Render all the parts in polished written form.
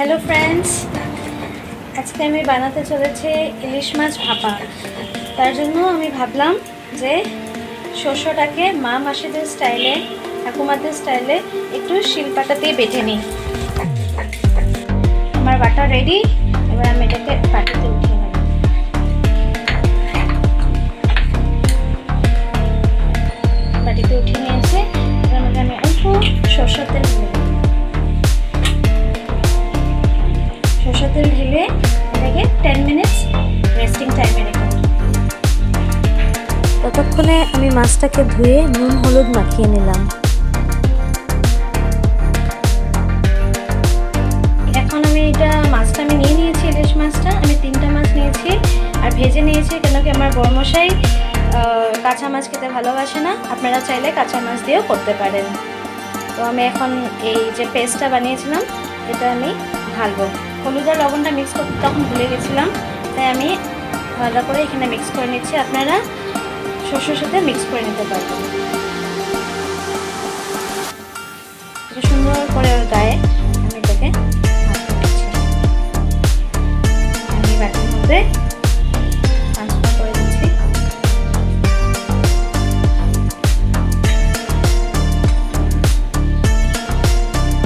Hello friends, आज के आमी बनाते चलेছি ইলিশ মাছ ভাপা। তার জন্য আমি ভাবলাম যে শস্যটাকে মা মাসিদের স্টাইলে, ঠাকুমাদের স্টাইলে একটু শিলপাটা দিয়ে বেটে নিই। আমার বাটা রেডি, এবার আমি এটাকে বাটিতে উঠিয়ে নেব। বাটিতে উঠিয়ে নিয়েছি, এবার মধ্যে আমি অল্প সরষের তেল ঢেলে দেব। সরষের তেল ঢেলে এটাকে 10 মিনিটস রেস্টিং টাইমে রেখে দেব। ততক্ষণে আমি মাছটাকে ধুয়ে নুন হলুদ মাখিয়ে নিলাম। এখন আমি মাছটা নিয়ে নিয়েছি, ইলিশ মাছটা আমি 3টা মাছ নিয়েছি আর ভেজে নিয়েছি, কেন কি আমার বড়মশাই কাঁচা মাছ খেতে ভালোবাসে না। আপনারা চাইলে কাঁচা মাছ দিয়েও করতে পারেন। তো আমি এখন এই যে পেস্টটা বানিয়েছিলাম এটা আমি ঢালবো। হলুদ আর লবণটা মিক্স করতে তখন ভুলে গেছিলাম, তাই আমি ভালো করে এখানে মিক্স করে নিচ্ছি। আপনারা শস্যের সাথে মিক্স করে নিতে পারবেন। এটা সুন্দর করে ওর গায়ে আমি এটাকে মাখিয়ে নিচ্ছি। আমি বাটির মধ্যে ট্রান্সফার করে দিচ্ছি।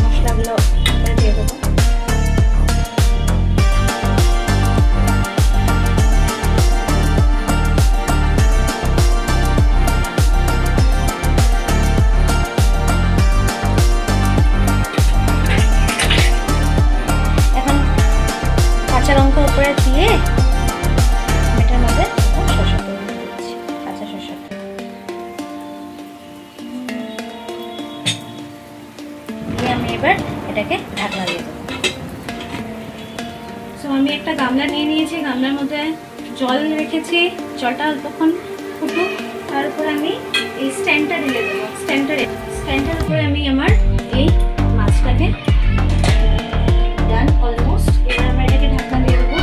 মশলাগুলো দিয়ে দেবো। কাঁচা লঙ্কা উপরে দিয়ে এটার মধ্যে শসা দিয়ে দিচ্ছি, কাঁচা শসা দিয়ে আমি এবার এটাকে ঢাকনা দিয়ে দেবো। সো আমি একটা গামলা নিয়ে নিয়েছি, গামলার মধ্যে জল রেখেছি, জলটা অল্পক্ষণ ফুটুক। তার উপরে আমি এই স্ট্যান্ডটা ঢেলে দেবো। স্ট্যান্ডটার উপরে আমি আমার এই মাছটাকে ডান অলমোস্ট। এবার আমরা এটাকে ঢাকনা দিয়ে দেবো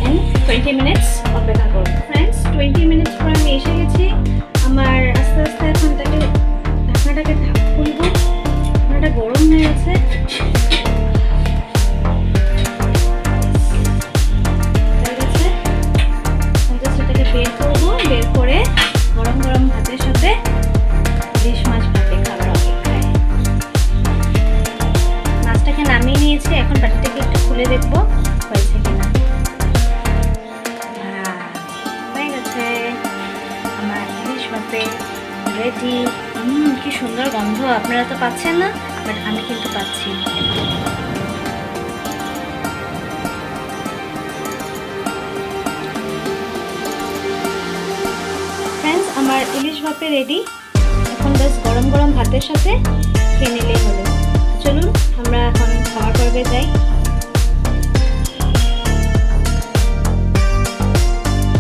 এন্ড 20 মিনিটস অপেক্ষা করবো। ফ্রেন্ডস, 20 মিনিটস পর আমি এসে গেছি। আমার আস্তে আস্তে এখন ঢাকনাটাকে খুলবো। ঢাকনাটা গরম হয়ে গেছে। সেটাকে বের করবো, বের করে গরম গরম ভাতের সাথে ইলিশ মাছ ভাতে খাবার অপেক্ষায়। মাছটাকে নামিয়ে নিয়েছি, এখন বাটিটাকে একটু খুলে দেখবো হয়েছে কিনা। হয়ে গেছে আমার ইলিশ ভাতে রেডি। কি সুন্দর গন্ধ, আপনারা তো পাচ্ছেন না, বাট আমি কিন্তু পাচ্ছি। ফ্রেন্ডস, আমার ইলিশ ভাপে রেডি। এখন বেশ গরম গরম ভাতের সাথে খেয়ে নিলেই হলো। চলুন আমরা এখন খাওয়ার পর্বে যাই।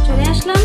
চলে আসলাম